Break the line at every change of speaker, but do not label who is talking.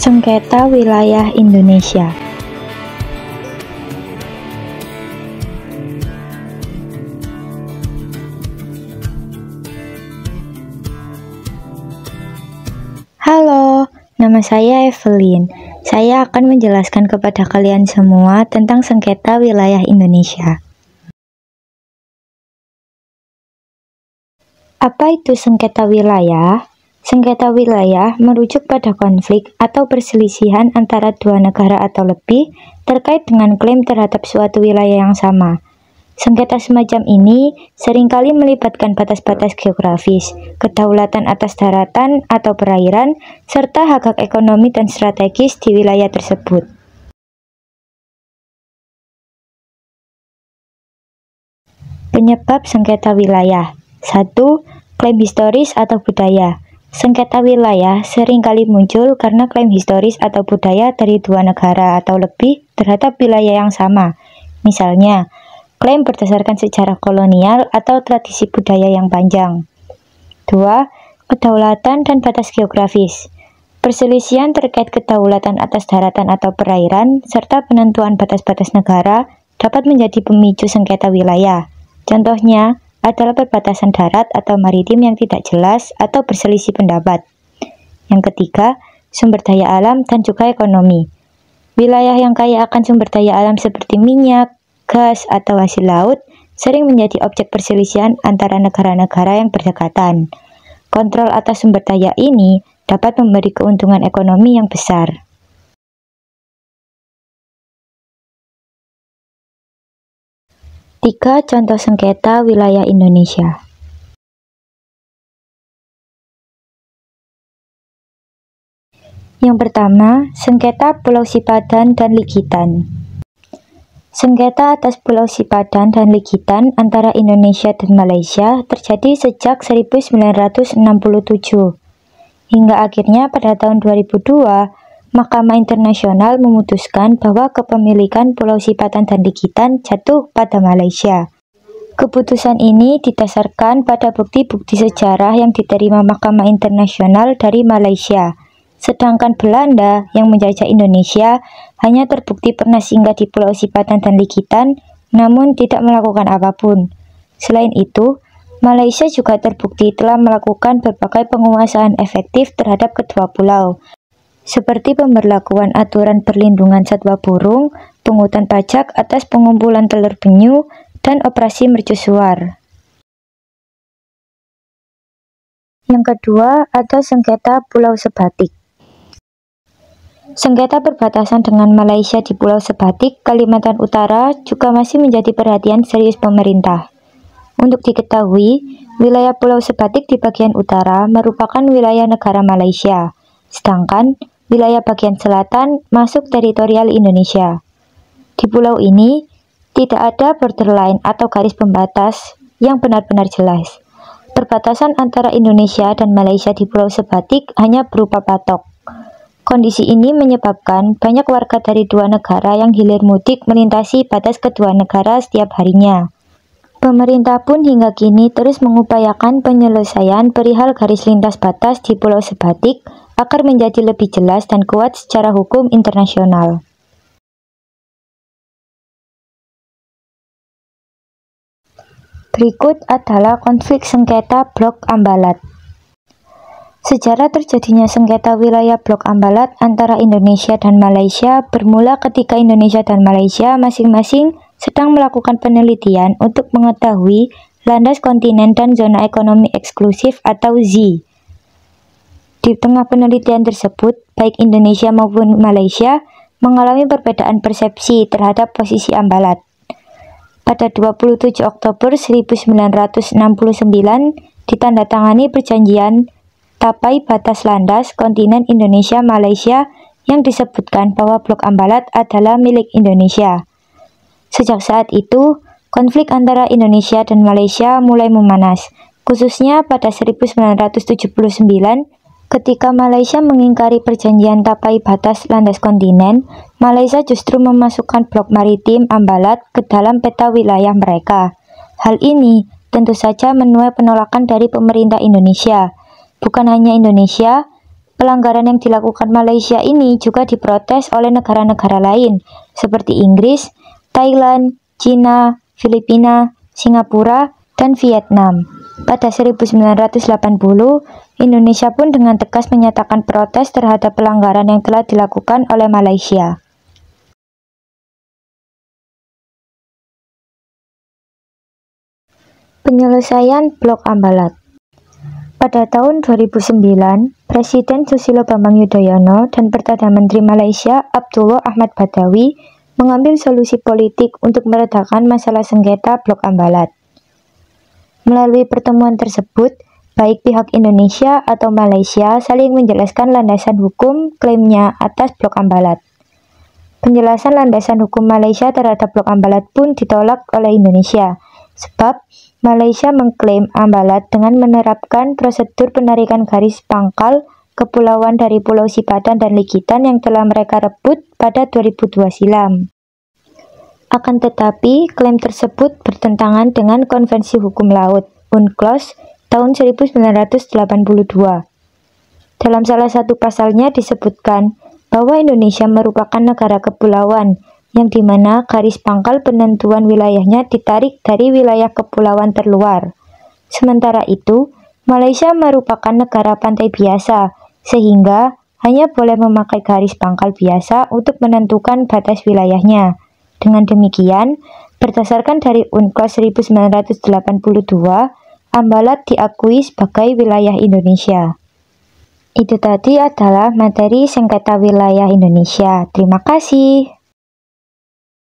Sengketa wilayah Indonesia. Halo, nama saya Evelyn. Saya akan menjelaskan kepada kalian semua tentang sengketa wilayah Indonesia. Apa itu sengketa wilayah? Sengketa wilayah merujuk pada konflik atau perselisihan antara dua negara atau lebih terkait dengan klaim terhadap suatu wilayah yang sama. Sengketa semacam ini seringkali melibatkan batas-batas geografis, kedaulatan atas daratan atau perairan, serta hak-hak ekonomi dan strategis di wilayah tersebut. Penyebab sengketa wilayah. 1. Klaim historis atau budaya. Sengketa wilayah seringkali muncul karena klaim historis atau budaya dari dua negara atau lebih terhadap wilayah yang sama. Misalnya, klaim berdasarkan sejarah kolonial atau tradisi budaya yang panjang. 2. Kedaulatan dan batas geografis. Perselisihan terkait kedaulatan atas daratan atau perairan serta penentuan batas-batas negara dapat menjadi pemicu sengketa wilayah. Contohnya adalah perbatasan darat atau maritim yang tidak jelas atau berselisih pendapat. Yang ketiga, sumber daya alam dan juga ekonomi. Wilayah yang kaya akan sumber daya alam seperti minyak, gas, atau hasil laut sering menjadi objek perselisihan antara negara-negara yang berdekatan. Kontrol atas sumber daya ini dapat memberi keuntungan ekonomi yang besar. Tiga contoh sengketa wilayah Indonesia. Yang pertama, sengketa Pulau Sipadan dan Ligitan. Sengketa atas Pulau Sipadan dan Ligitan antara Indonesia dan Malaysia terjadi sejak 1967. Hingga akhirnya pada tahun 2002, Mahkamah Internasional memutuskan bahwa kepemilikan Pulau Sipadan dan Ligitan jatuh pada Malaysia. Keputusan ini didasarkan pada bukti-bukti sejarah yang diterima Mahkamah Internasional dari Malaysia. Sedangkan Belanda yang menjajah Indonesia hanya terbukti pernah singgah di Pulau Sipadan dan Ligitan, namun tidak melakukan apapun. Selain itu, Malaysia juga terbukti telah melakukan berbagai penguasaan efektif terhadap kedua pulau, seperti pemberlakuan aturan perlindungan satwa burung, pungutan pajak atas pengumpulan telur penyu, dan operasi mercusuar. Yang kedua, ada sengketa Pulau Sebatik. Sengketa perbatasan dengan Malaysia di Pulau Sebatik, Kalimantan Utara juga masih menjadi perhatian serius pemerintah. Untuk diketahui, wilayah Pulau Sebatik di bagian utara merupakan wilayah negara Malaysia, sedangkan wilayah bagian selatan masuk teritorial Indonesia. Di pulau ini, tidak ada borderline atau garis pembatas yang benar-benar jelas. Perbatasan antara Indonesia dan Malaysia di Pulau Sebatik hanya berupa patok. Kondisi ini menyebabkan banyak warga dari dua negara yang hilir mudik melintasi batas kedua negara setiap harinya. Pemerintah pun hingga kini terus mengupayakan penyelesaian perihal garis lintas batas di Pulau Sebatik agar menjadi lebih jelas dan kuat secara hukum internasional. Berikut adalah konflik sengketa Blok Ambalat. Sejarah terjadinya sengketa wilayah Blok Ambalat antara Indonesia dan Malaysia bermula ketika Indonesia dan Malaysia masing-masing sedang melakukan penelitian untuk mengetahui landas kontinen dan zona ekonomi eksklusif atau ZEE. Di tengah penelitian tersebut, baik Indonesia maupun Malaysia mengalami perbedaan persepsi terhadap posisi Ambalat. Pada 27 Oktober 1969, ditandatangani perjanjian Tapai Batas Landas Kontinen Indonesia-Malaysia yang disebutkan bahwa Blok Ambalat adalah milik Indonesia. Sejak saat itu, konflik antara Indonesia dan Malaysia mulai memanas, khususnya pada 1979 ketika Malaysia mengingkari perjanjian Tapai Batas Landas Kontinen. Malaysia justru memasukkan blok maritim Ambalat ke dalam peta wilayah mereka. Hal ini tentu saja menuai penolakan dari pemerintah Indonesia. Bukan hanya Indonesia, Pelanggaran yang dilakukan Malaysia ini juga diprotes oleh negara-negara lain seperti Inggris, Thailand, Cina, Filipina, Singapura, dan Vietnam. Pada 1980, Indonesia pun dengan tegas menyatakan protes terhadap pelanggaran yang telah dilakukan oleh Malaysia. Penyelesaian Blok Ambalat. Pada tahun 2009, Presiden Susilo Bambang Yudhoyono dan Perdana Menteri Malaysia Abdullah Ahmad Badawi mengambil solusi politik untuk meredakan masalah sengketa Blok Ambalat. Melalui pertemuan tersebut, baik pihak Indonesia atau Malaysia saling menjelaskan landasan hukum klaimnya atas Blok Ambalat. Penjelasan landasan hukum Malaysia terhadap Blok Ambalat pun ditolak oleh Indonesia, sebab Malaysia mengklaim Ambalat dengan menerapkan prosedur penarikan garis pangkal kepulauan dari Pulau Sipadan dan Likitan yang telah mereka rebut pada 2002 silam. Akan tetapi, klaim tersebut bertentangan dengan Konvensi Hukum Laut (UNCLOS) tahun 1982. Dalam salah satu pasalnya disebutkan bahwa Indonesia merupakan negara kepulauan yang dimana garis pangkal penentuan wilayahnya ditarik dari wilayah kepulauan terluar. Sementara itu, Malaysia merupakan negara pantai biasa, sehingga hanya boleh memakai garis pangkal biasa untuk menentukan batas wilayahnya. Dengan demikian, berdasarkan dari UNCLOS 1982, Ambalat diakui sebagai wilayah Indonesia. Itu tadi adalah materi sengketa wilayah Indonesia. Terima kasih.